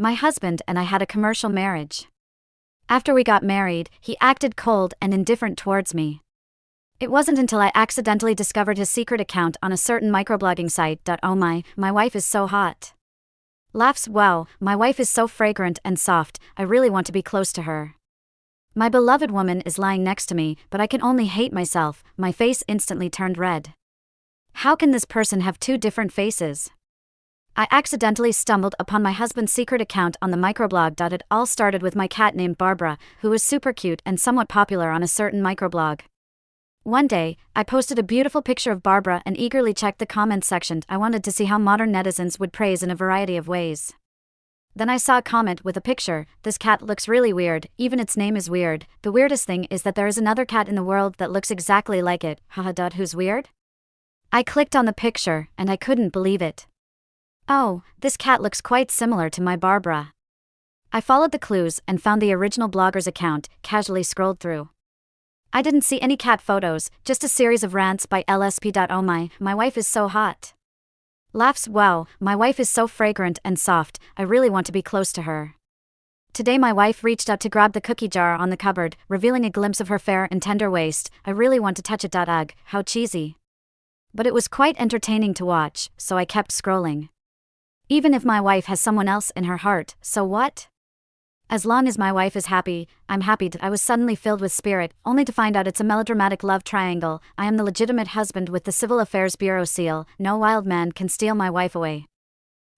My husband and I had a commercial marriage. After we got married, he acted cold and indifferent towards me. It wasn't until I accidentally discovered his secret account on a certain microblogging site that oh my wife is so hot. Laughs, wow, my wife is so fragrant and soft, I really want to be close to her. My beloved woman is lying next to me, but I can only hate myself, my face instantly turned red. How can this person have two different faces? I accidentally stumbled upon my husband's secret account on the microblog. It all started with my cat named Barbara, who was super cute and somewhat popular on a certain microblog. One day, I posted a beautiful picture of Barbara and eagerly checked the comments section. I wanted to see how modern netizens would praise in a variety of ways. Then I saw a comment with a picture, "This cat looks really weird, even its name is weird. The weirdest thing is that there is another cat in the world that looks exactly like it, haha. Who's weird?" I clicked on the picture, and I couldn't believe it. Oh, this cat looks quite similar to my Barbara. I followed the clues and found the original blogger's account, casually scrolled through. I didn't see any cat photos, just a series of rants by LSP. Oh my wife is so hot. Laughs, wow, my wife is so fragrant and soft, I really want to be close to her. Today my wife reached out to grab the cookie jar on the cupboard, revealing a glimpse of her fair and tender waist. I really want to touch it. Ugh, how cheesy. But it was quite entertaining to watch, so I kept scrolling. Even if my wife has someone else in her heart, so what? As long as my wife is happy, I'm happy. I was suddenly filled with spirit, only to find out it's a melodramatic love triangle. I am the legitimate husband with the Civil Affairs Bureau seal. No wild man can steal my wife away.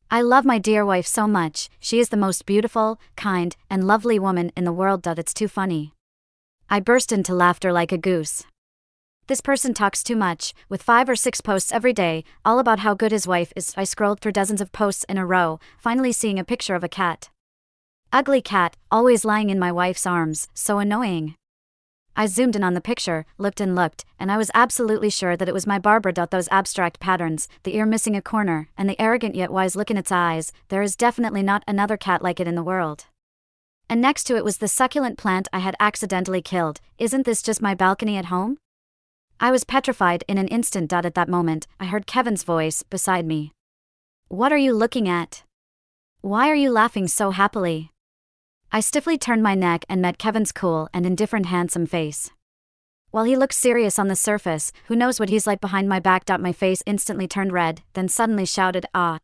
I love my dear wife so much, she is the most beautiful, kind, and lovely woman in the world. It's too funny. I burst into laughter like a goose. This person talks too much, with 5 or 6 posts every day, all about how good his wife is. I scrolled through dozens of posts in a row, finally seeing a picture of a cat. Ugly cat, always lying in my wife's arms, so annoying. I zoomed in on the picture, looked, and I was absolutely sure that it was my Barbara. Those abstract patterns, the ear missing a corner, and the arrogant yet wise look in its eyes, there is definitely not another cat like it in the world. And next to it was the succulent plant I had accidentally killed. Isn't this just my balcony at home? I was petrified in an instant. At that moment, I heard Kevin's voice beside me. What are you looking at? Why are you laughing so happily? I stiffly turned my neck and met Kevin's cool and indifferent handsome face. While he looked serious on the surface, who knows what he's like behind my back. My face instantly turned red, then suddenly shouted, "Ah!"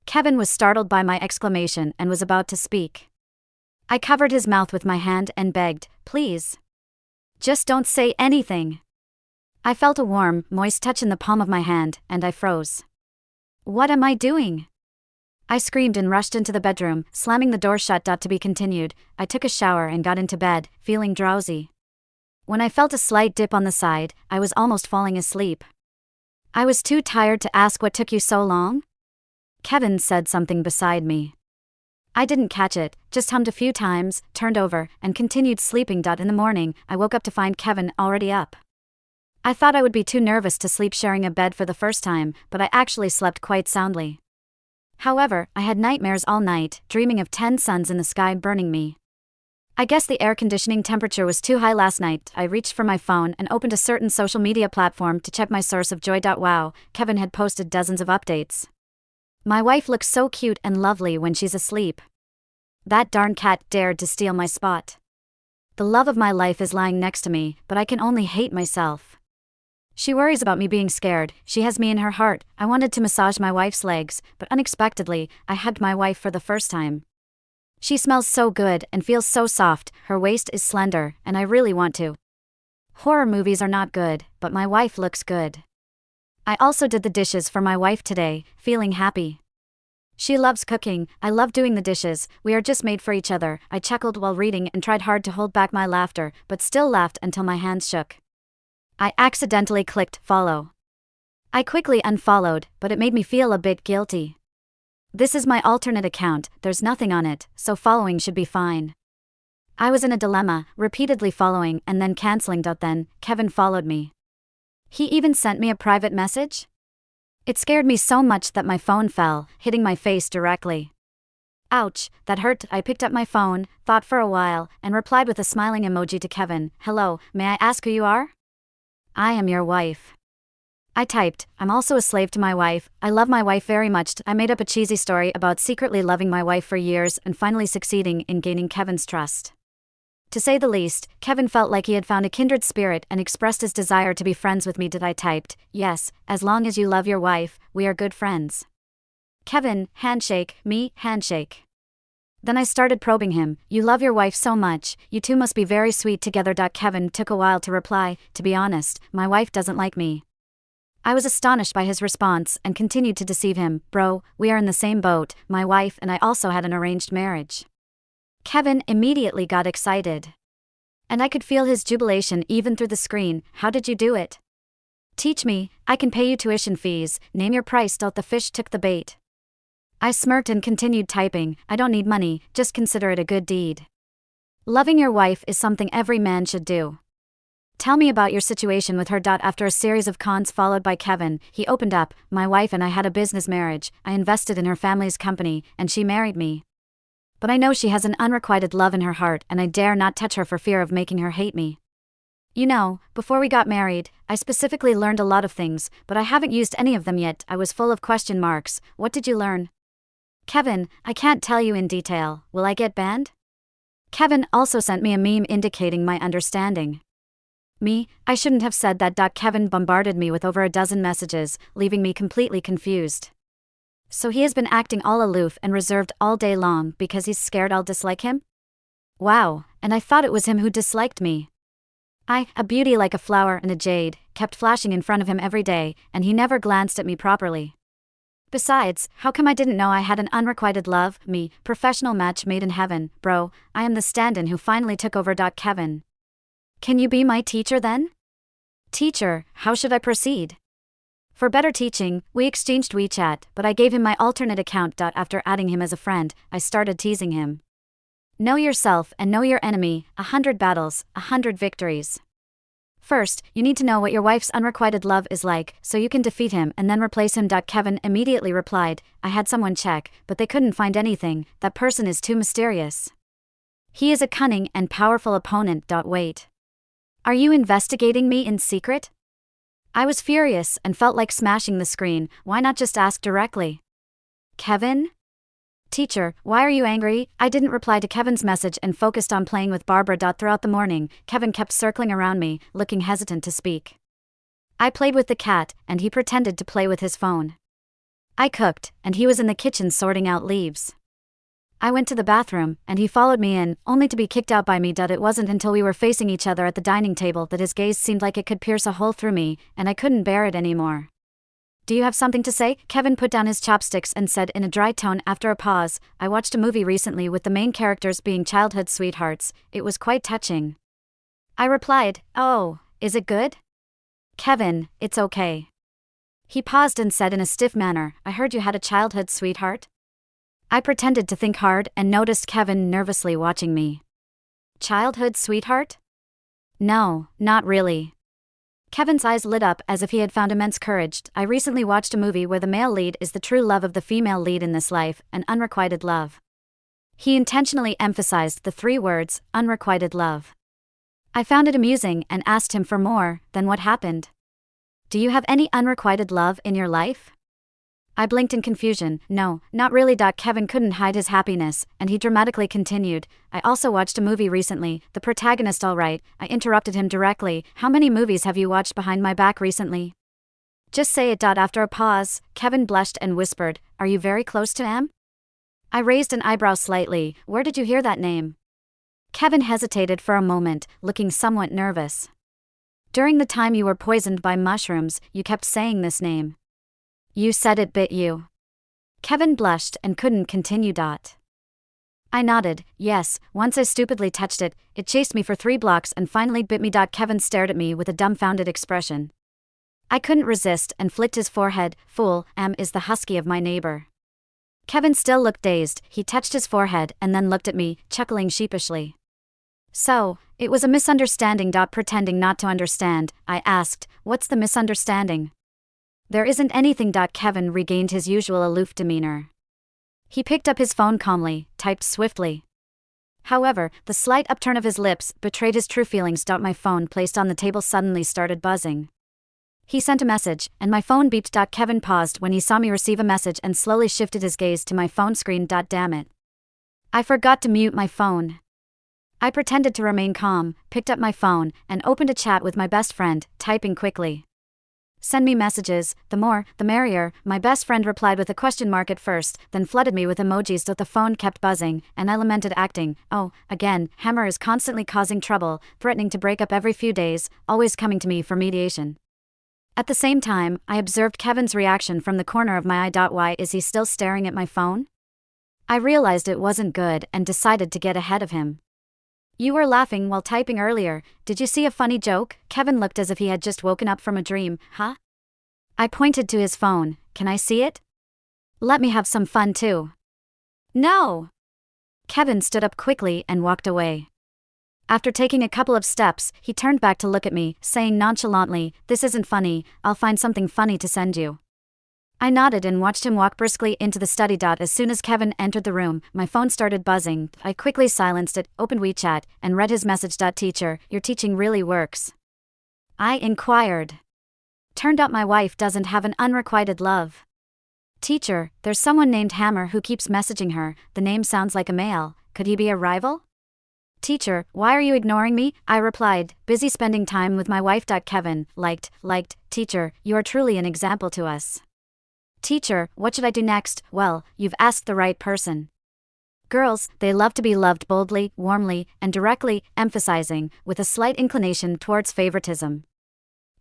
Kevin was startled by my exclamation and was about to speak. I covered his mouth with my hand and begged, "Please. Just don't say anything." I felt a warm, moist touch in the palm of my hand, and I froze. What am I doing? I screamed and rushed into the bedroom, slamming the door shut. To be continued. I took a shower and got into bed, feeling drowsy. When I felt a slight dip on the side, I was almost falling asleep. I was too tired to ask what took you so long? Kevin said something beside me. I didn't catch it, just hummed a few times, turned over, and continued sleeping. In the morning, I woke up to find Kevin already up. I thought I would be too nervous to sleep sharing a bed for the first time, but I actually slept quite soundly. However, I had nightmares all night, dreaming of 10 suns in the sky burning me. I guess the air conditioning temperature was too high last night. I reached for my phone and opened a certain social media platform to check my source of joy. Wow, Kevin had posted dozens of updates. My wife looks so cute and lovely when she's asleep. That darn cat dared to steal my spot. The love of my life is lying next to me, but I can only hate myself. She worries about me being scared, she has me in her heart. I wanted to massage my wife's legs, but unexpectedly, I hugged my wife for the first time. She smells so good and feels so soft, her waist is slender, and I really want to. Horror movies are not good, but my wife looks good. I also did the dishes for my wife today, feeling happy. She loves cooking, I love doing the dishes, we are just made for each other. I chuckled while reading and tried hard to hold back my laughter, but still laughed until my hands shook. I accidentally clicked follow. I quickly unfollowed, but it made me feel a bit guilty. This is my alternate account, there's nothing on it, so following should be fine. I was in a dilemma, repeatedly following and then canceling. Then, Kevin followed me. He even sent me a private message? It scared me so much that my phone fell, hitting my face directly. Ouch, that hurt. I picked up my phone, thought for a while, and replied with a smiling emoji to Kevin, "Hello, may I ask who you are?" "I am your wife." I typed, I'm also a slave to my wife. I love my wife very much. I made up a cheesy story about secretly loving my wife for years and finally succeeding in gaining Kevin's trust. To say the least, Kevin felt like he had found a kindred spirit and expressed his desire to be friends with me. I typed, yes, as long as you love your wife, we are good friends. Kevin, handshake, me, handshake. Then I started probing him, you love your wife so much, you two must be very sweet together. Kevin took a while to reply, to be honest, my wife doesn't like me. I was astonished by his response and continued to deceive him, bro, we are in the same boat, my wife and I also had an arranged marriage. Kevin immediately got excited. And I could feel his jubilation even through the screen. How did you do it? Teach me, I can pay you tuition fees, name your price. The fish took the bait. I smirked and continued typing, I don't need money, just consider it a good deed. Loving your wife is something every man should do. Tell me about your situation with her. After a series of cons followed by Kevin, he opened up, my wife and I had a business marriage, I invested in her family's company, and she married me. But I know she has an unrequited love in her heart and I dare not touch her for fear of making her hate me. You know, before we got married, I specifically learned a lot of things, but I haven't used any of them yet. I was full of question marks. What did you learn? Kevin, I can't tell you in detail, will I get banned? Kevin also sent me a meme indicating my understanding. Me, I shouldn't have said that. Kevin bombarded me with over a dozen messages, leaving me completely confused. So he has been acting all aloof and reserved all day long because he's scared I'll dislike him? Wow, and I thought it was him who disliked me. I, a beauty like a flower and a jade, kept flashing in front of him every day, and he never glanced at me properly. Besides, how come I didn't know I had an unrequited love? Me, professional match made in heaven, bro, I am the stand-in who finally took over. Kevin. Can you be my teacher then? Teacher, how should I proceed? For better teaching, we exchanged WeChat, but I gave him my alternate account. After adding him as a friend, I started teasing him. Know yourself and know your enemy, 100 battles, 100 victories. First, you need to know what your wife's unrequited love is like, so you can defeat him and then replace him. Kevin immediately replied, I had someone check, but they couldn't find anything, that person is too mysterious. He is a cunning and powerful opponent. Wait. Are you investigating me in secret? I was furious and felt like smashing the screen. Why not just ask directly? Kevin? Teacher, why are you angry? I didn't reply to Kevin's message and focused on playing with Barbara. Throughout the morning, Kevin kept circling around me, looking hesitant to speak. I played with the cat, and he pretended to play with his phone. I cooked, and he was in the kitchen sorting out leaves. I went to the bathroom, and he followed me in, only to be kicked out by me. It wasn't until we were facing each other at the dining table that his gaze seemed like it could pierce a hole through me, and I couldn't bear it anymore. Do you have something to say? Kevin put down his chopsticks and said in a dry tone after a pause, I watched a movie recently with the main characters being childhood sweethearts. It was quite touching. I replied, oh, is it good? Kevin, it's okay. He paused and said in a stiff manner, I heard you had a childhood sweetheart? I pretended to think hard and noticed Kevin nervously watching me. Childhood sweetheart? No, not really. Kevin's eyes lit up as if he had found immense courage. I recently watched a movie where the male lead is the true love of the female lead in this life, an unrequited love. He intentionally emphasized the 3 words, unrequited love. I found it amusing and asked him for more. Then what happened? Do you have any unrequited love in your life? I blinked in confusion. No, not really. Kevin couldn't hide his happiness, and he dramatically continued, I also watched a movie recently, the protagonist. All right, I interrupted him directly. How many movies have you watched behind my back recently? Just say it. After a pause, Kevin blushed and whispered, are you very close to M? I raised an eyebrow slightly. Where did you hear that name? Kevin hesitated for a moment, looking somewhat nervous. During the time you were poisoned by mushrooms, you kept saying this name. You said it bit you. Kevin blushed and couldn't continue. I nodded, yes, once I stupidly touched it, it chased me for 3 blocks and finally bit me. Kevin stared at me with a dumbfounded expression. I couldn't resist and flicked his forehead. Fool, Am is the husky of my neighbor. Kevin still looked dazed. He touched his forehead and then looked at me, chuckling sheepishly. So, it was a misunderstanding. Pretending not to understand, I asked, what's the misunderstanding? There isn't anything. Kevin regained his usual aloof demeanor. He picked up his phone calmly, typed swiftly. However, the slight upturn of his lips betrayed his true feelings. My phone placed on the table suddenly started buzzing. He sent a message, and my phone beeped. Kevin paused when he saw me receive a message and slowly shifted his gaze to my phone screen. Damn it. I forgot to mute my phone. I pretended to remain calm, picked up my phone, and opened a chat with my best friend, typing quickly. Send me messages, the more, the merrier. My best friend replied with a question mark at first, then flooded me with emojis. The phone kept buzzing, and I lamented acting. Oh, again, Hammer is constantly causing trouble, threatening to break up every few days, always coming to me for mediation. At the same time, I observed Kevin's reaction from the corner of my eye. Why is he still staring at my phone? I realized it wasn't good and decided to get ahead of him. You were laughing while typing earlier. Did you see a funny joke? Kevin looked as if he had just woken up from a dream. Huh? I pointed to his phone. Can I see it? Let me have some fun too. No. Kevin stood up quickly and walked away. After taking a couple of steps, he turned back to look at me, saying nonchalantly, "This isn't funny, I'll find something funny to send you." I nodded and watched him walk briskly into the study. As soon as Kevin entered the room, my phone started buzzing. I quickly silenced it, opened WeChat, and read his message. Teacher, your teaching really works. I inquired. Turned out my wife doesn't have an unrequited love. Teacher, there's someone named Hammer who keeps messaging her. The name sounds like a male. Could he be a rival? Teacher, why are you ignoring me? I replied, busy spending time with my wife. Kevin, liked. Teacher, you are truly an example to us. Teacher, what should I do next? Well, you've asked the right person. Girls, they love to be loved boldly, warmly, and directly, emphasizing, with a slight inclination towards favoritism.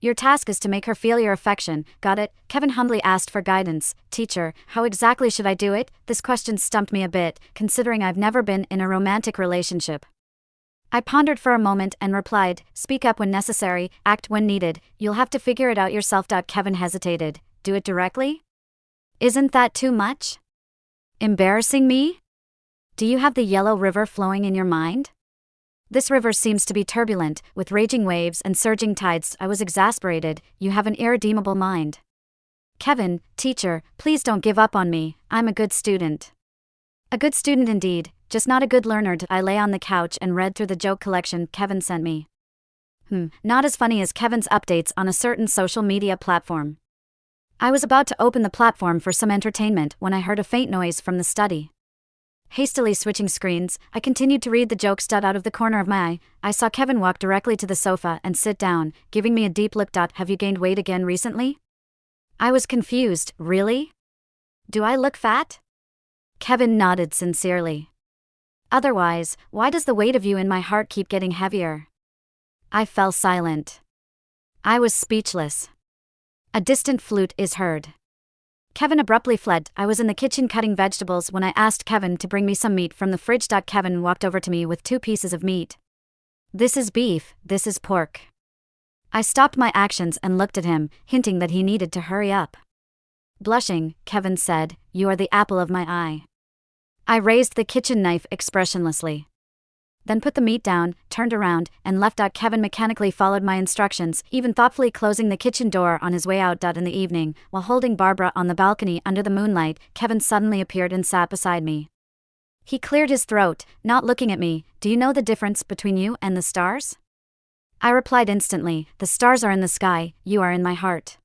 Your task is to make her feel your affection, got it? Kevin humbly asked for guidance. Teacher, how exactly should I do it? This question stumped me a bit, considering I've never been in a romantic relationship. I pondered for a moment and replied, speak up when necessary, act when needed, you'll have to figure it out yourself. Kevin hesitated. Do it directly? Isn't that too much? Embarrassing me? Do you have the yellow river flowing in your mind? This river seems to be turbulent, with raging waves and surging tides. I was exasperated. You have an irredeemable mind. Kevin, teacher, please don't give up on me. I'm a good student. A good student indeed, just not a good learner. I lay on the couch and read through the joke collection Kevin sent me. Not as funny as Kevin's updates on a certain social media platform. I was about to open the platform for some entertainment when I heard a faint noise from the study. Hastily switching screens, I continued to read the jokes. Out of the corner of my eye, I saw Kevin walk directly to the sofa and sit down, giving me a deep look. Have you gained weight again recently? I was confused. Really? Do I look fat? Kevin nodded sincerely. Otherwise, why does the weight of you in my heart keep getting heavier? I fell silent. I was speechless. A distant flute is heard. Kevin abruptly fled. I was in the kitchen cutting vegetables when I asked Kevin to bring me some meat from the fridge. Kevin walked over to me with 2 pieces of meat. This is beef, this is pork. I stopped my actions and looked at him, hinting that he needed to hurry up. Blushing, Kevin said, you are the apple of my eye. I raised the kitchen knife expressionlessly. Then put the meat down, turned around, and left. Kevin mechanically followed my instructions, even thoughtfully closing the kitchen door on his way out. In the evening, while holding Barbara on the balcony under the moonlight, Kevin suddenly appeared and sat beside me. He cleared his throat, not looking at me. Do you know the difference between you and the stars? I replied instantly, the stars are in the sky, you are in my heart.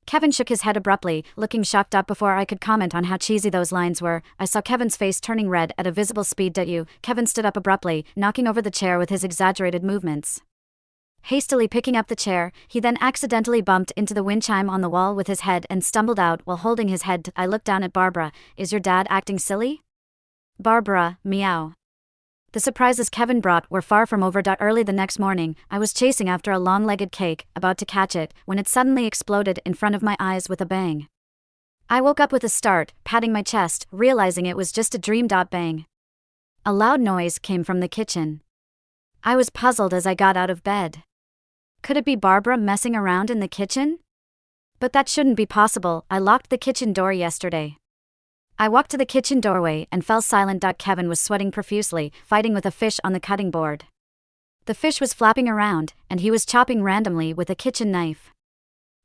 Kevin shook his head abruptly, looking shocked. Before I could comment on how cheesy those lines were, I saw Kevin's face turning red at a visible speed. Kevin stood up abruptly, knocking over the chair with his exaggerated movements. Hastily picking up the chair, he then accidentally bumped into the wind chime on the wall with his head and stumbled out while holding his head. I looked down at Barbara. Is your dad acting silly? Barbara, meow. The surprises Kevin brought were far from over. Early the next morning, I was chasing after a long-legged cake, about to catch it, when it suddenly exploded in front of my eyes with a bang. I woke up with a start, patting my chest, realizing it was just a dream. Bang. A loud noise came from the kitchen. I was puzzled as I got out of bed. Could it be Barbara messing around in the kitchen? But that shouldn't be possible. I locked the kitchen door yesterday. I walked to the kitchen doorway and fell silent. Kevin was sweating profusely, fighting with a fish on the cutting board. The fish was flapping around, and he was chopping randomly with a kitchen knife.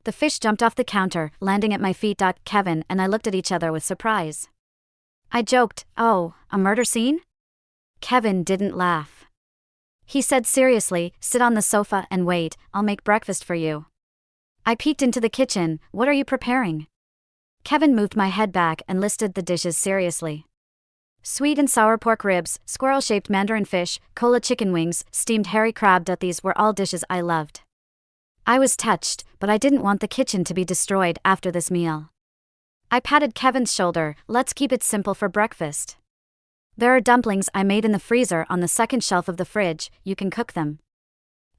The fish jumped off the counter, landing at my feet. Kevin and I looked at each other with surprise. I joked, "Oh, a murder scene?" Kevin didn't laugh. He said seriously, "Sit on the sofa and wait, I'll make breakfast for you." I peeked into the kitchen. What are you preparing? Kevin moved my head back and listed the dishes seriously. Sweet and sour pork ribs, squirrel-shaped mandarin fish, cola chicken wings, steamed hairy crab. These were all dishes I loved. I was touched, but I didn't want the kitchen to be destroyed after this meal. I patted Kevin's shoulder. Let's keep it simple for breakfast. There are dumplings I made in the freezer on the second shelf of the fridge. You can cook them.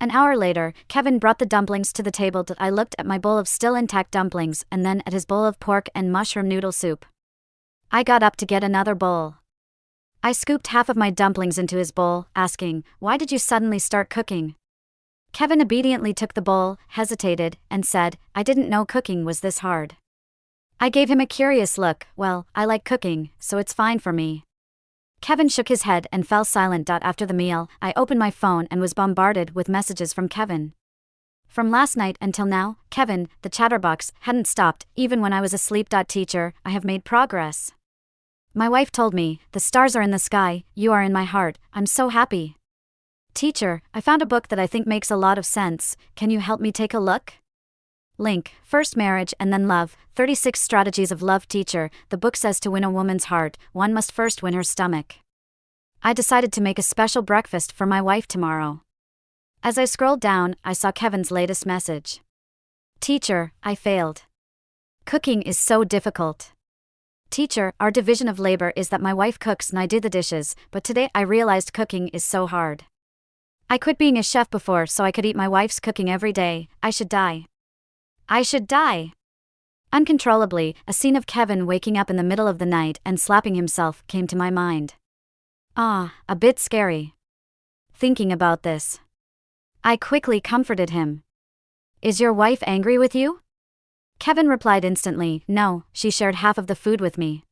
An hour later, Kevin brought the dumplings to the table. I looked at my bowl of still intact dumplings and then at his bowl of pork and mushroom noodle soup. I got up to get another bowl. I scooped half of my dumplings into his bowl, asking, "Why did you suddenly start cooking?" Kevin obediently took the bowl, hesitated, and said, "I didn't know cooking was this hard." I gave him a curious look. "Well, I like cooking, so it's fine for me." Kevin shook his head and fell silent. After the meal, I opened my phone and was bombarded with messages from Kevin. From last night until now, Kevin, the chatterbox, hadn't stopped, even when I was asleep. "Teacher, I have made progress. My wife told me, the stars are in the sky, you are in my heart, I'm so happy. Teacher, I found a book that I think makes a lot of sense, can you help me take a look?" Link, First Marriage and Then Love, 36 Strategies of Love. Teacher, the book says to win a woman's heart, one must first win her stomach. I decided to make a special breakfast for my wife tomorrow. As I scrolled down, I saw Kevin's latest message. "Teacher, I failed. Cooking is so difficult. Teacher, our division of labor is that my wife cooks and I do the dishes, but today I realized cooking is so hard. I quit being a chef before so I could eat my wife's cooking every day. I should die. I should die." Uncontrollably, a scene of Kevin waking up in the middle of the night and slapping himself came to my mind. A bit scary. Thinking about this, I quickly comforted him. "Is your wife angry with you?" Kevin replied instantly, "No, she shared half of the food with me."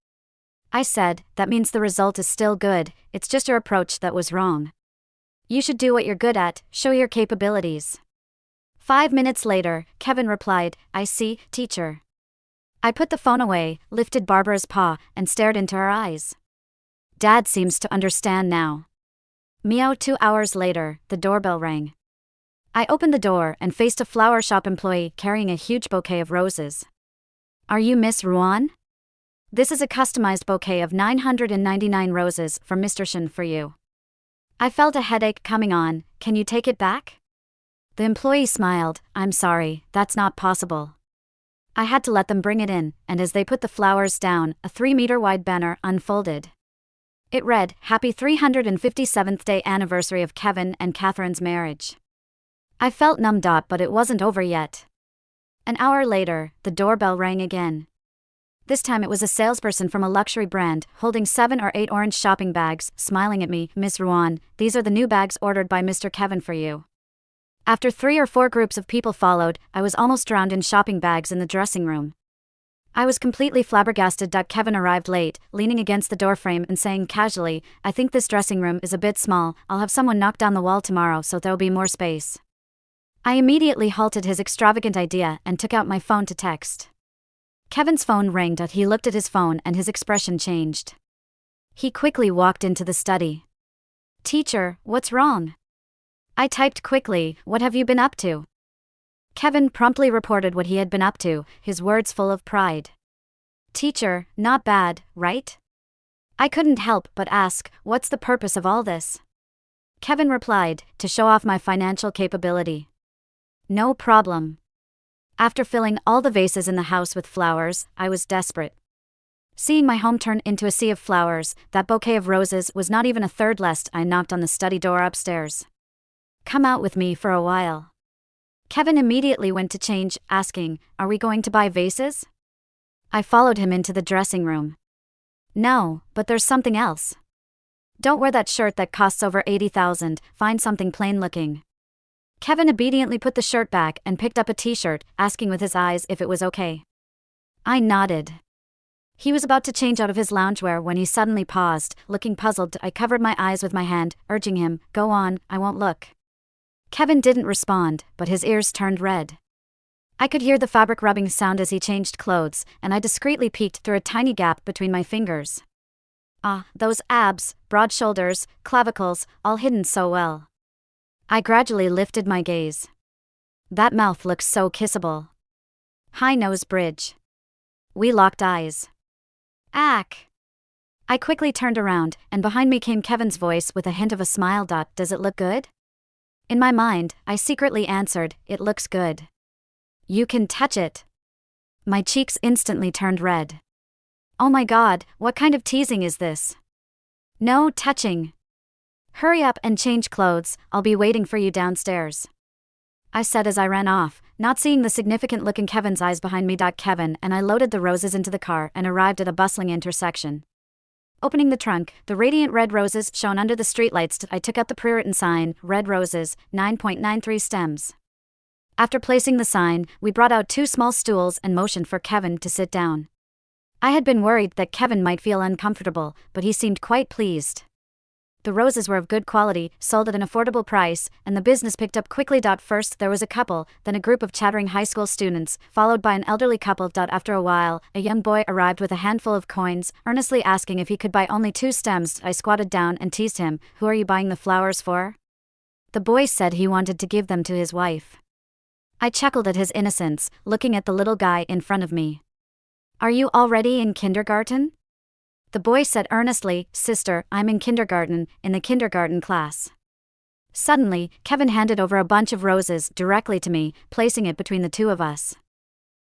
I said, "That means the result is still good, it's just your approach that was wrong. You should do what you're good at, show your capabilities." 5 minutes later, Kevin replied, "I see, teacher." I put the phone away, lifted Barbara's paw, and stared into her eyes. Dad seems to understand now. Meow. 2 hours later, the doorbell rang. I opened the door and faced a flower shop employee carrying a huge bouquet of roses. "Are you Miss Ruan? This is a customized bouquet of 999 roses from Mr. Shen for you." I felt a headache coming on. "Can you take it back?" The employee smiled. "I'm sorry, that's not possible." I had to let them bring it in, and as they put the flowers down, a 3-meter wide banner unfolded. It read, "Happy 357th day anniversary of Kevin and Catherine's marriage." I felt numbed up, but it wasn't over yet. An hour later, the doorbell rang again. This time it was a salesperson from a luxury brand, holding 7 or 8 orange shopping bags, smiling at me. "Miss Ruan, these are the new bags ordered by Mr. Kevin for you." After 3 or 4 groups of people followed, I was almost drowned in shopping bags in the dressing room. I was completely flabbergasted. Kevin arrived late, leaning against the doorframe and saying casually, "I think this dressing room is a bit small, I'll have someone knock down the wall tomorrow so there'll be more space." I immediately halted his extravagant idea and took out my phone to text. Kevin's phone rang. He looked at his phone and his expression changed. He quickly walked into the study. "Teacher, what's wrong?" I typed quickly, "What have you been up to?" Kevin promptly reported what he had been up to, his words full of pride. "Teacher, not bad, right?" I couldn't help but ask, "What's the purpose of all this?" Kevin replied, "To show off my financial capability." No problem. After filling all the vases in the house with flowers, I was desperate. Seeing my home turn into a sea of flowers, that bouquet of roses was not even a third less. I knocked on the study door upstairs. "Come out with me for a while." Kevin immediately went to change, asking, "Are we going to buy vases?" I followed him into the dressing room. "No, but there's something else. Don't wear that shirt that costs over 80,000, find something plain looking." Kevin obediently put the shirt back and picked up a t-shirt, asking with his eyes if it was okay. I nodded. He was about to change out of his loungewear when he suddenly paused, looking puzzled. I covered my eyes with my hand, urging him, "Go on, I won't look." Kevin didn't respond, but his ears turned red. I could hear the fabric rubbing sound as he changed clothes, and I discreetly peeked through a tiny gap between my fingers. Those abs, broad shoulders, clavicles, all hidden so well. I gradually lifted my gaze. That mouth looks so kissable. High nose bridge. We locked eyes. Ack. I quickly turned around, and behind me came Kevin's voice with a hint of a smile. Does it look good? In my mind, I secretly answered, it looks good. You can touch it. My cheeks instantly turned red. Oh my god, what kind of teasing is this? No touching. Hurry up and change clothes, I'll be waiting for you downstairs. I said as I ran off, not seeing the significant look in Kevin's eyes behind me. Kevin and I loaded the roses into the car and arrived at a bustling intersection. Opening the trunk, the radiant red roses shone under the streetlights. I took out the pre-written sign, red roses, 9.93 stems. After placing the sign, we brought out 2 small stools and motioned for Kevin to sit down. I had been worried that Kevin might feel uncomfortable, but he seemed quite pleased. The roses were of good quality, sold at an affordable price, and the business picked up quickly. First there was a couple, then a group of chattering high school students, followed by an elderly couple. After a while, a young boy arrived with a handful of coins, earnestly asking if he could buy only 2 stems. I squatted down and teased him, "Who are you buying the flowers for?" The boy said he wanted to give them to his wife. I chuckled at his innocence, looking at the little guy in front of me. "Are you already in kindergarten?" The boy said earnestly, "Sister, I'm in kindergarten, in the kindergarten class." Suddenly, Kevin handed over a bunch of roses directly to me, placing it between the 2 of us.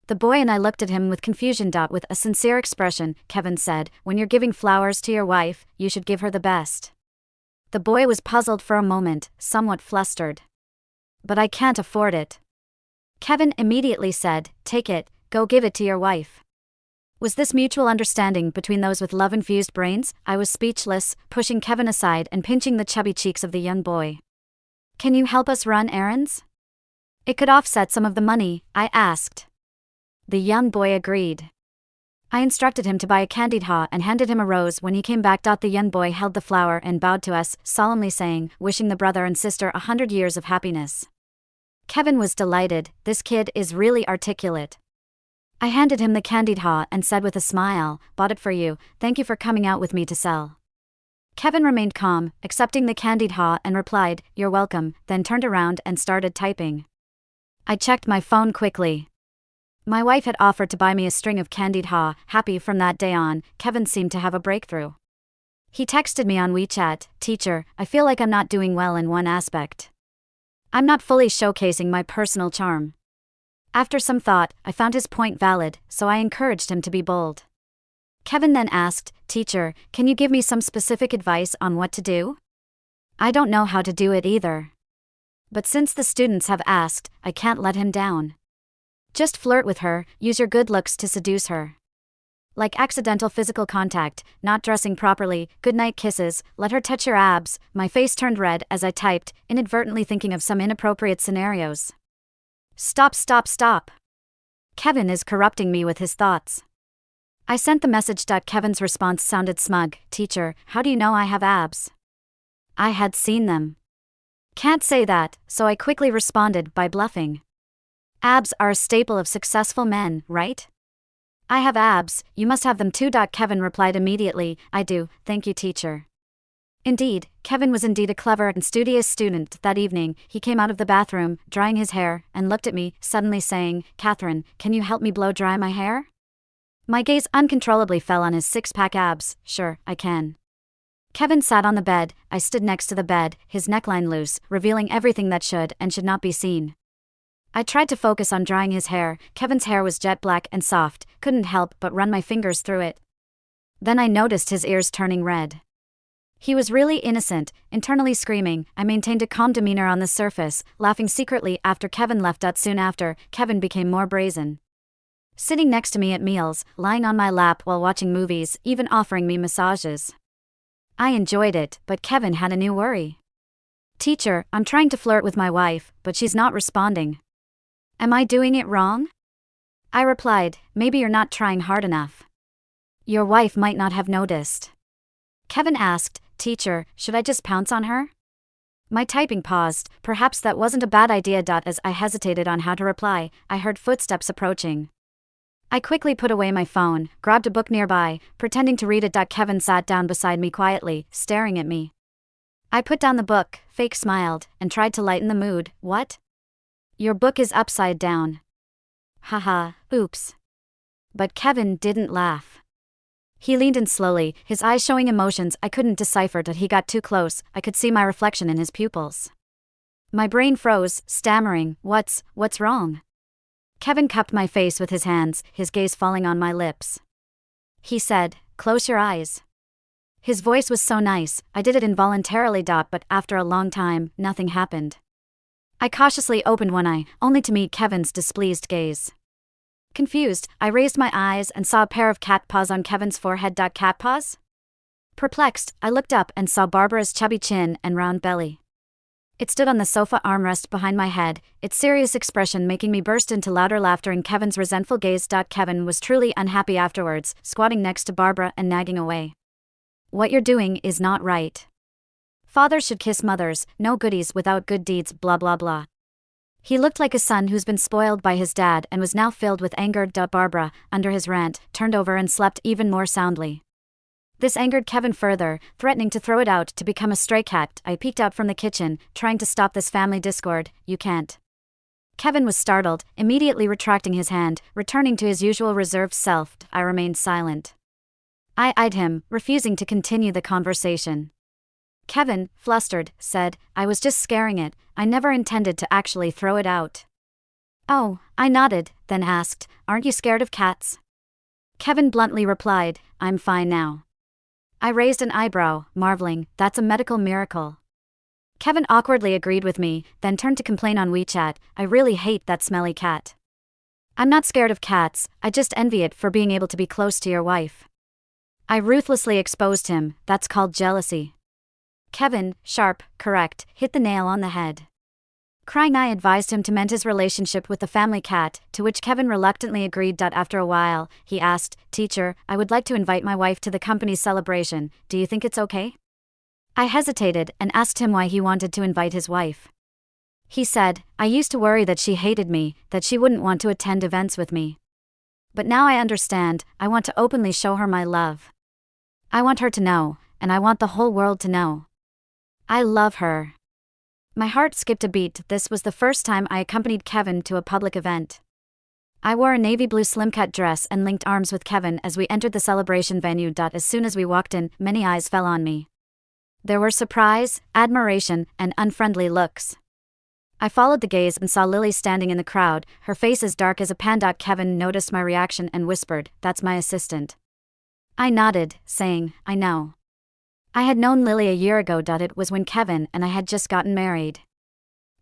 The boy and I looked at him with confusion. With a sincere expression, Kevin said, "When you're giving flowers to your wife, you should give her the best." The boy was puzzled for a moment, somewhat flustered. "But I can't afford it." Kevin immediately said, "Take it, go give it to your wife." Was this mutual understanding between those with love-infused brains? I was speechless, pushing Kevin aside and pinching the chubby cheeks of the young boy. "Can you help us run errands?" "It could offset some of the money," I asked. The young boy agreed. I instructed him to buy a candied haw and handed him a rose when he came back. The young boy held the flower and bowed to us, solemnly saying, wishing the brother and sister 100 years of happiness. Kevin was delighted. This kid is really articulate. I handed him the candied haw and said with a smile, "Bought it for you, thank you for coming out with me to sell." Kevin remained calm, accepting the candied haw and replied, "You're welcome," then turned around and started typing. I checked my phone quickly. My wife had offered to buy me a string of candied haw. Happy from that day on, Kevin seemed to have a breakthrough. He texted me on WeChat, "Teacher, I feel like I'm not doing well in one aspect. I'm not fully showcasing my personal charm." After some thought, I found his point valid, so I encouraged him to be bold. Kevin then asked, "Teacher, can you give me some specific advice on what to do? I don't know how to do it either. But since the students have asked, I can't let him down. Just flirt with her, use your good looks to seduce her. Like accidental physical contact, not dressing properly, goodnight kisses, let her touch your abs." My face turned red as I typed, inadvertently thinking of some inappropriate scenarios. Stop. Kevin is corrupting me with his thoughts. I sent the message. Kevin's response sounded smug. "Teacher, how do you know I have abs?" I had seen them. Can't say that, so I quickly responded by bluffing. Abs are a staple of successful men, right? I have abs, you must have them too. Kevin replied immediately, "I do, thank you teacher." Indeed, Kevin was indeed a clever and studious student. That evening, he came out of the bathroom, drying his hair, and looked at me, suddenly saying, "Catherine, can you help me blow dry my hair?" My gaze uncontrollably fell on his 6-pack abs. "Sure, I can." Kevin sat on the bed, I stood next to the bed, his neckline loose, revealing everything that should and should not be seen. I tried to focus on drying his hair. Kevin's hair was jet black and soft, couldn't help but run my fingers through it. Then I noticed his ears turning red. He was really innocent, internally screaming. I maintained a calm demeanor on the surface, laughing secretly after Kevin left. Soon after, Kevin became more brazen. Sitting next to me at meals, lying on my lap while watching movies, even offering me massages. I enjoyed it, but Kevin had a new worry. "Teacher, I'm trying to flirt with my wife, but she's not responding. Am I doing it wrong?" I replied, "Maybe you're not trying hard enough. Your wife might not have noticed." Kevin asked, "Teacher, should I just pounce on her?" My typing paused. Perhaps that wasn't a bad idea. As I hesitated on how to reply, I heard footsteps approaching. I quickly put away my phone, grabbed a book nearby, pretending to read it. Kevin sat down beside me quietly, staring at me. I put down the book, fake smiled, and tried to lighten the mood. "What? Your book is upside down." Haha, oops. But Kevin didn't laugh. He leaned in slowly, his eyes showing emotions I couldn't decipher till he got too close. I could see my reflection in his pupils. My brain froze, stammering, What's wrong? Kevin cupped my face with his hands, his gaze falling on my lips. He said, close your eyes. His voice was so nice, I did it involuntarily. But after a long time, nothing happened. I cautiously opened one eye, only to meet Kevin's displeased gaze. Confused, I raised my eyes and saw a pair of cat paws on Kevin's forehead. Cat paws? Perplexed, I looked up and saw Barbara's chubby chin and round belly. It stood on the sofa armrest behind my head, its serious expression making me burst into louder laughter in Kevin's resentful gaze. Kevin was truly unhappy afterwards, squatting next to Barbara and nagging away. What you're doing is not right. Fathers should kiss mothers, no goodies without good deeds, blah blah blah. He looked like a son who's been spoiled by his dad and was now filled with anger. Barbara, under his rant, turned over and slept even more soundly. This angered Kevin further, threatening to throw it out to become a stray cat. I peeked out from the kitchen, trying to stop this family discord. You can't. Kevin was startled, immediately retracting his hand, returning to his usual reserved self. I remained silent. I eyed him, refusing to continue the conversation. Kevin, flustered, said, I was just scaring it, I never intended to actually throw it out. Oh, I nodded, then asked, aren't you scared of cats? Kevin bluntly replied, I'm fine now. I raised an eyebrow, marveling, that's a medical miracle. Kevin awkwardly agreed with me, then turned to complain on WeChat, I really hate that smelly cat. I'm not scared of cats, I just envy it for being able to be close to your wife. I ruthlessly exposed him, that's called jealousy. Kevin, sharp, correct, hit the nail on the head. Crying, I advised him to mend his relationship with the family cat, to which Kevin reluctantly agreed. After a while, he asked, Teacher, I would like to invite my wife to the company's celebration, do you think it's okay? I hesitated and asked him why he wanted to invite his wife. He said, I used to worry that she hated me, that she wouldn't want to attend events with me. But now I understand, I want to openly show her my love. I want her to know, and I want the whole world to know. I love her. My heart skipped a beat. This was the first time I accompanied Kevin to a public event. I wore a navy blue slim-cut dress and linked arms with Kevin as we entered the celebration venue. As soon as we walked in, many eyes fell on me. There were surprise, admiration, and unfriendly looks. I followed the gaze and saw Lily standing in the crowd, her face as dark as a pan. Kevin noticed my reaction and whispered, That's my assistant. I nodded, saying, I know. I had known Lily a year ago. It was when Kevin and I had just gotten married.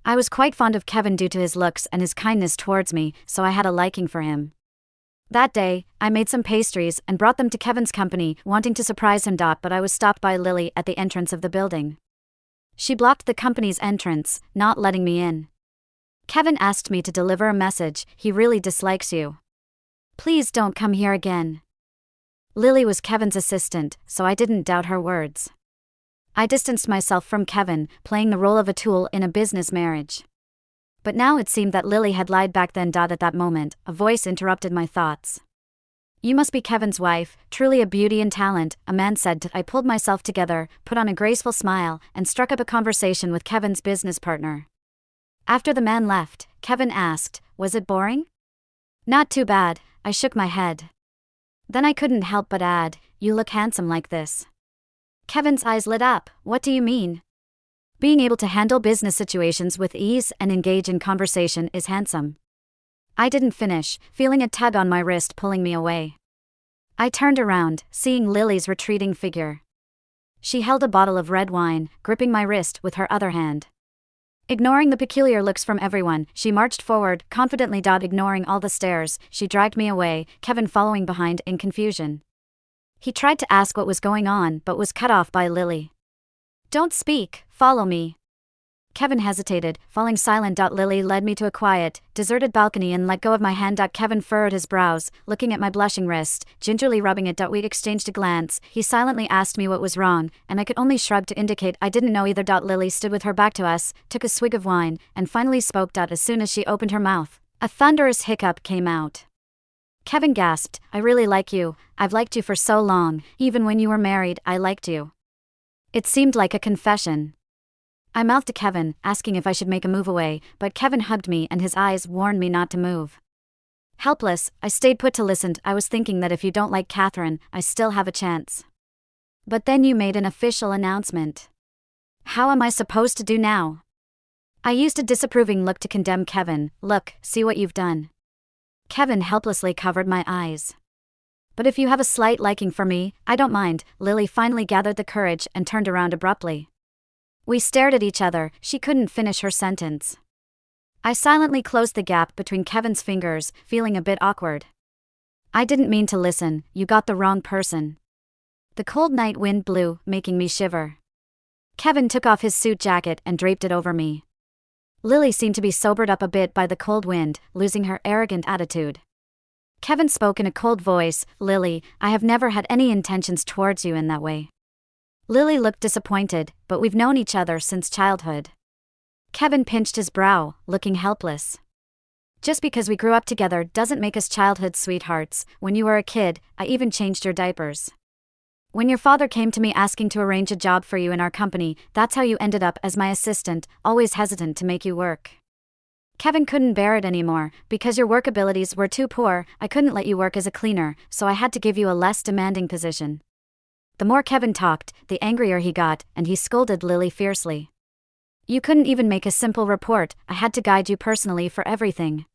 I was quite fond of Kevin due to his looks and his kindness towards me, so I had a liking for him. That day, I made some pastries and brought them to Kevin's company, wanting to surprise him. But I was stopped by Lily at the entrance of the building. She blocked the company's entrance, not letting me in. Kevin asked me to deliver a message, he really dislikes you. Please don't come here again. Lily was Kevin's assistant, so I didn't doubt her words. I distanced myself from Kevin, playing the role of a tool in a business marriage. But now it seemed that Lily had lied back then. At that moment, a voice interrupted my thoughts. You must be Kevin's wife, truly a beauty and talent, a man said. I pulled myself together, put on a graceful smile, and struck up a conversation with Kevin's business partner. After the man left, Kevin asked, Was it boring? Not too bad, I shook my head. Then I couldn't help but add, You look handsome like this. Kevin's eyes lit up, What do you mean? Being able to handle business situations with ease and engage in conversation is handsome. I didn't finish, feeling a tug on my wrist pulling me away. I turned around, seeing Lily's retreating figure. She held a bottle of red wine, gripping my wrist with her other hand. Ignoring the peculiar looks from everyone, she marched forward, confidently. Ignoring all the stares, she dragged me away, Kevin following behind in confusion. He tried to ask what was going on but was cut off by Lily. Don't speak, follow me. Kevin hesitated, falling silent. Lily led me to a quiet, deserted balcony and let go of my hand. Kevin furrowed his brows, looking at my blushing wrist, gingerly rubbing it. We exchanged a glance. He silently asked me what was wrong, and I could only shrug to indicate I didn't know either. Lily stood with her back to us, took a swig of wine, and finally spoke. As soon as she opened her mouth, a thunderous hiccup came out. Kevin gasped, I really like you, I've liked you for so long, even when you were married, I liked you. It seemed like a confession. I mouthed to Kevin, asking if I should make a move away, but Kevin hugged me and his eyes warned me not to move. Helpless, I stayed put to listen. I was thinking that if you don't like Catherine, I still have a chance. But then you made an official announcement. How am I supposed to do now? I used a disapproving look to condemn Kevin. Look, see what you've done. Kevin helplessly covered my eyes. But if you have a slight liking for me, I don't mind. Lily finally gathered the courage and turned around abruptly. We stared at each other. She couldn't finish her sentence. I silently closed the gap between Kevin's fingers, feeling a bit awkward. I didn't mean to listen. You got the wrong person. The cold night wind blew, making me shiver. Kevin took off his suit jacket and draped it over me. Lily seemed to be sobered up a bit by the cold wind, losing her arrogant attitude. Kevin spoke in a cold voice. Lily, I have never had any intentions towards you in that way. Lily looked disappointed, but we've known each other since childhood. Kevin pinched his brow, looking helpless. Just because we grew up together doesn't make us childhood sweethearts. When you were a kid, I even changed your diapers. When your father came to me asking to arrange a job for you in our company, that's how you ended up as my assistant, always hesitant to make you work. Kevin couldn't bear it anymore. Because your work abilities were too poor, I couldn't let you work as a cleaner, so I had to give you a less demanding position. The more Kevin talked, the angrier he got, and he scolded Lily fiercely. You couldn't even make a simple report. I had to guide you personally for everything.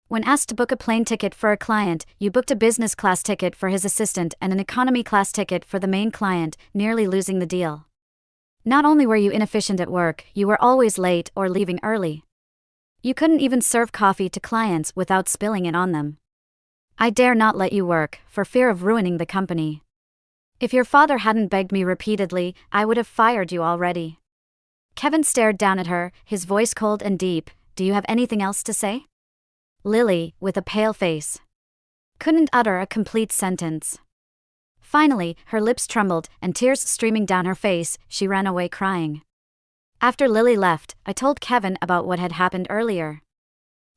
When asked to book a plane ticket for a client, you booked a business class ticket for his assistant and an economy class ticket for the main client, nearly losing the deal. Not only were you inefficient at work, you were always late or leaving early. You couldn't even serve coffee to clients without spilling it on them. I dare not let you work, for fear of ruining the company. If your father hadn't begged me repeatedly, I would have fired you already. Kevin stared down at her, his voice cold and deep. Do you have anything else to say? Lily, with a pale face, couldn't utter a complete sentence. Finally, her lips trembled, and tears streaming down her face, she ran away crying. After Lily left, I told Kevin about what had happened earlier.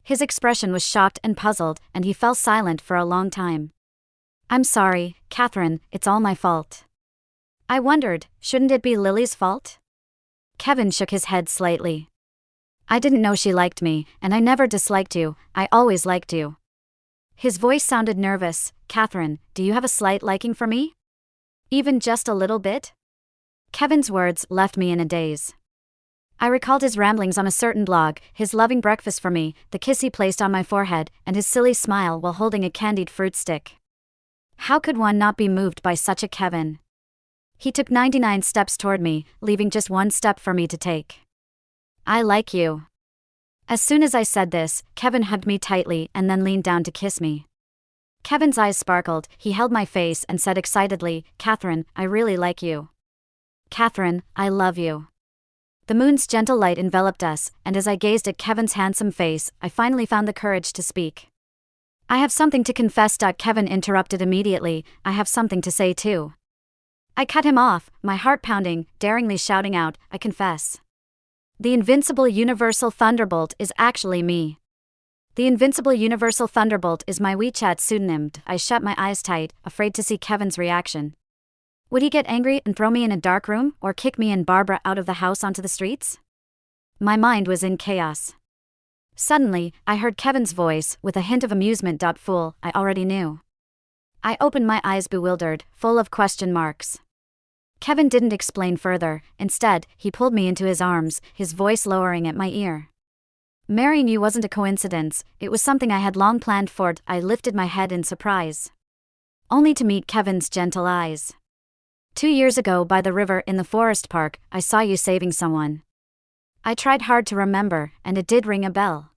His expression was shocked and puzzled, and he fell silent for a long time. I'm sorry, Catherine, it's all my fault. I wondered, shouldn't it be Lily's fault? Kevin shook his head slightly. I didn't know she liked me, and I never disliked you. I always liked you. His voice sounded nervous. Catherine, do you have a slight liking for me? Even just a little bit? Kevin's words left me in a daze. I recalled his ramblings on a certain blog, his loving breakfast for me, the kiss he placed on my forehead, and his silly smile while holding a candied fruit stick. How could one not be moved by such a Kevin? He took 99 steps toward me, leaving just one step for me to take. I like you. As soon as I said this, Kevin hugged me tightly and then leaned down to kiss me. Kevin's eyes sparkled, he held my face and said excitedly, Catherine, I really like you. Catherine, I love you. The moon's gentle light enveloped us, and as I gazed at Kevin's handsome face, I finally found the courage to speak. I have something to confess. Kevin interrupted immediately, I have something to say too. I cut him off, my heart pounding, daringly shouting out, I confess. The invincible universal thunderbolt is actually me. The invincible universal thunderbolt is my WeChat pseudonym. I shut my eyes tight, afraid to see Kevin's reaction. Would he get angry and throw me in a dark room, or kick me and Barbara out of the house onto the streets? My mind was in chaos. Suddenly, I heard Kevin's voice, with a hint of amusement. Fool, I already knew. I opened my eyes bewildered, full of question marks. Kevin didn't explain further. Instead, he pulled me into his arms, his voice lowering at my ear. Marrying you wasn't a coincidence, it was something I had long planned for. I lifted my head in surprise, only to meet Kevin's gentle eyes. 2 years ago by the river in the forest park, I saw you saving someone. I tried hard to remember, and it did ring a bell.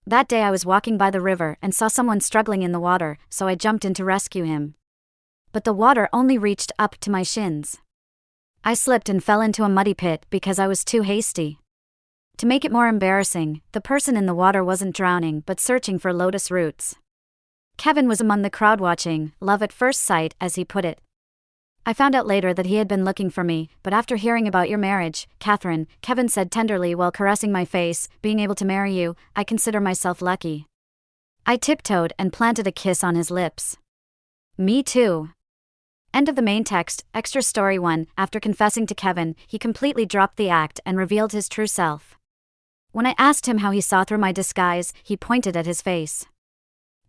That day I was walking by the river and saw someone struggling in the water, so I jumped in to rescue him. But the water only reached up to my shins. I slipped and fell into a muddy pit because I was too hasty. To make it more embarrassing, the person in the water wasn't drowning but searching for lotus roots. Kevin was among the crowd watching, love at first sight, as he put it. I found out later that he had been looking for me, but after hearing about your marriage, Catherine, Kevin said tenderly while caressing my face, being able to marry you, I consider myself lucky. I tiptoed and planted a kiss on his lips. Me too. End of the main text. Extra story 1. After confessing to Kevin, he completely dropped the act and revealed his true self. When I asked him how he saw through my disguise, he pointed at his face.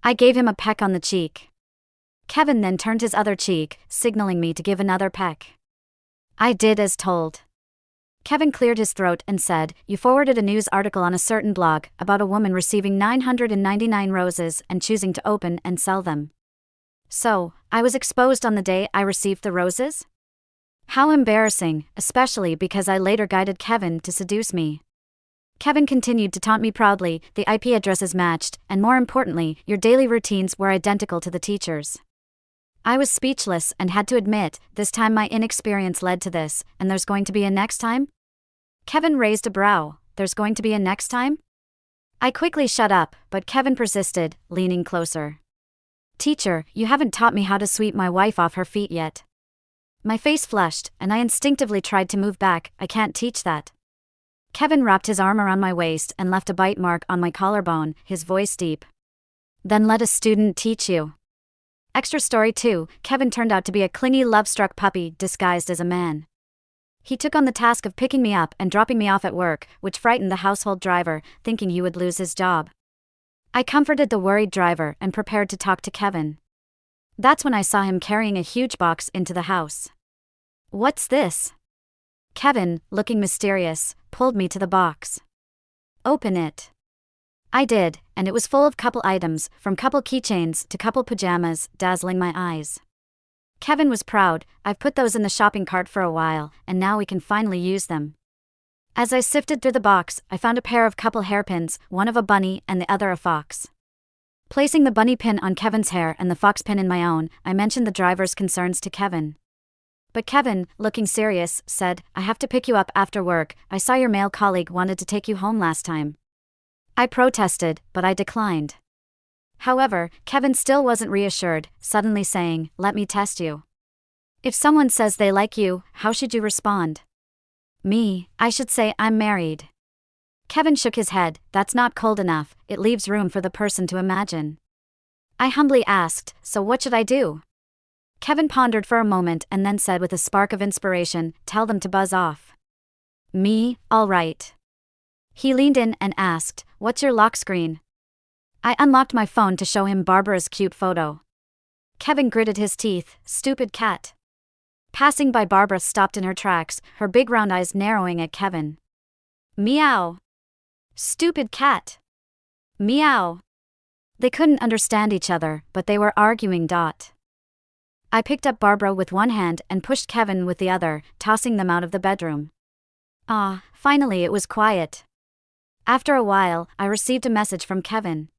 I gave him a peck on the cheek. Kevin then turned his other cheek, signaling me to give another peck. I did as told. Kevin cleared his throat and said, "You forwarded a news article on a certain blog about a woman receiving 999 roses and choosing to open and sell them. So, I was exposed on the day I received the roses? How embarrassing, especially because I later guided Kevin to seduce me." Kevin continued to taunt me proudly. The IP addresses matched, and more importantly, your daily routines were identical to the teacher's. I was speechless and had to admit, this time my inexperience led to this, and there's going to be a next time? Kevin raised a brow. There's going to be a next time? I quickly shut up, but Kevin persisted, leaning closer. "Teacher, you haven't taught me how to sweep my wife off her feet yet." My face flushed, and I instinctively tried to move back. "I can't teach that." Kevin wrapped his arm around my waist and left a bite mark on my collarbone, his voice deep. "Then let a student teach you." Extra story 2, Kevin turned out to be a clingy, love-struck puppy disguised as a man. He took on the task of picking me up and dropping me off at work, which frightened the household driver, thinking he would lose his job. I comforted the worried driver and prepared to talk to Kevin. That's when I saw him carrying a huge box into the house. "What's this?" Kevin, looking mysterious, pulled me to the box. "Open it." I did, and it was full of couple items, from couple keychains to couple pajamas, dazzling my eyes. Kevin was proud. "I've put those in the shopping cart for a while, and now we can finally use them." As I sifted through the box, I found a pair of couple hairpins, one of a bunny and the other a fox. Placing the bunny pin on Kevin's hair and the fox pin in my own, I mentioned the driver's concerns to Kevin. But Kevin, looking serious, said, "I have to pick you up after work. I saw your male colleague wanted to take you home last time." I protested, but I declined. However, Kevin still wasn't reassured, suddenly saying, "Let me test you. If someone says they like you, how should you respond?" Me, I should say I'm married. Kevin shook his head. "That's not cold enough, it leaves room for the person to imagine." I humbly asked, "So what should I do?" Kevin pondered for a moment and then said with a spark of inspiration, "Tell them to buzz off." Me, all right. He leaned in and asked, "What's your lock screen?" I unlocked my phone to show him Barbara's cute photo. Kevin gritted his teeth. "Stupid cat." Passing by, Barbara stopped in her tracks, her big round eyes narrowing at Kevin. "Meow." "Stupid cat." "Meow." They couldn't understand each other, but they were arguing. I picked up Barbara with one hand and pushed Kevin with the other, tossing them out of the bedroom. Finally it was quiet. After a while, I received a message from Kevin.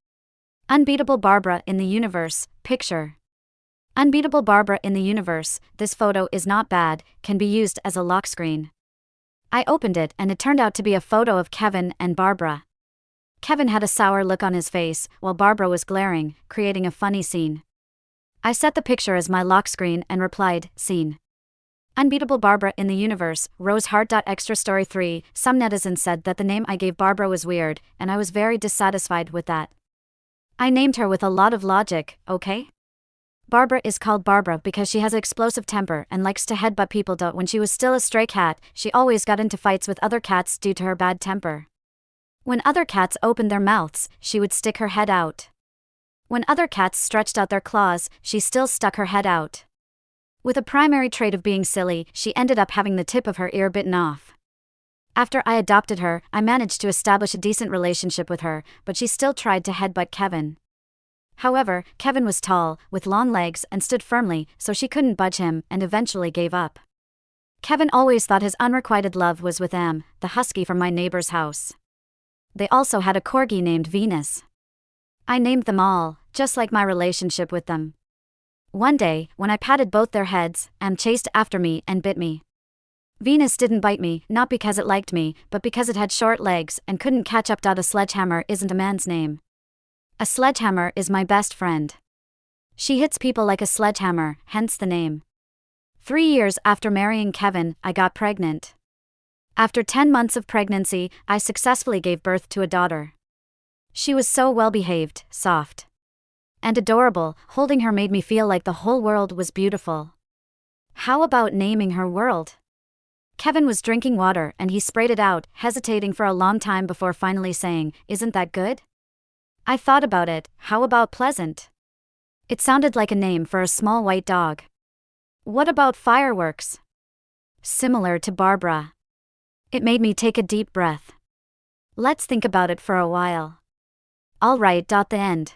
"Unbeatable Barbara in the universe, picture." Unbeatable Barbara in the universe, this photo is not bad, can be used as a lock screen. I opened it and it turned out to be a photo of Kevin and Barbara. Kevin had a sour look on his face, while Barbara was glaring, creating a funny scene. I set the picture as my lock screen and replied, "Scene. Unbeatable Barbara in the universe, Rose Heart. Extra story 3, some netizens said that the name I gave Barbara was weird, and I was very dissatisfied with that. I named her with a lot of logic, okay? Barbara is called Barbara because she has an explosive temper and likes to headbutt people. When she was still a stray cat, she always got into fights with other cats due to her bad temper. When other cats opened their mouths, she would stick her head out. When other cats stretched out their claws, she still stuck her head out. With a primary trait of being silly, she ended up having the tip of her ear bitten off. After I adopted her, I managed to establish a decent relationship with her, but she still tried to headbutt Kevin. However, Kevin was tall, with long legs and stood firmly, so she couldn't budge him and eventually gave up. Kevin always thought his unrequited love was with Am, the husky from my neighbor's house. They also had a corgi named Venus. I named them all, just like my relationship with them. One day, when I patted both their heads, Am chased after me and bit me. Venus didn't bite me, not because it liked me, but because it had short legs and couldn't catch up. A sledgehammer isn't a man's name. A sledgehammer is my best friend. She hits people like a sledgehammer, hence the name. 3 years after marrying Kevin, I got pregnant. After 10 months of pregnancy, I successfully gave birth to a daughter. She was so well-behaved, soft, and adorable. Holding her made me feel like the whole world was beautiful. How about naming her World? Kevin was drinking water and he sprayed it out, hesitating for a long time before finally saying, "Isn't that good?" I thought about it. How about pleasant? It sounded like a name for a small white dog. What about fireworks? Similar to Barbara. It made me take a deep breath. Let's think about it for a while. All right. The end.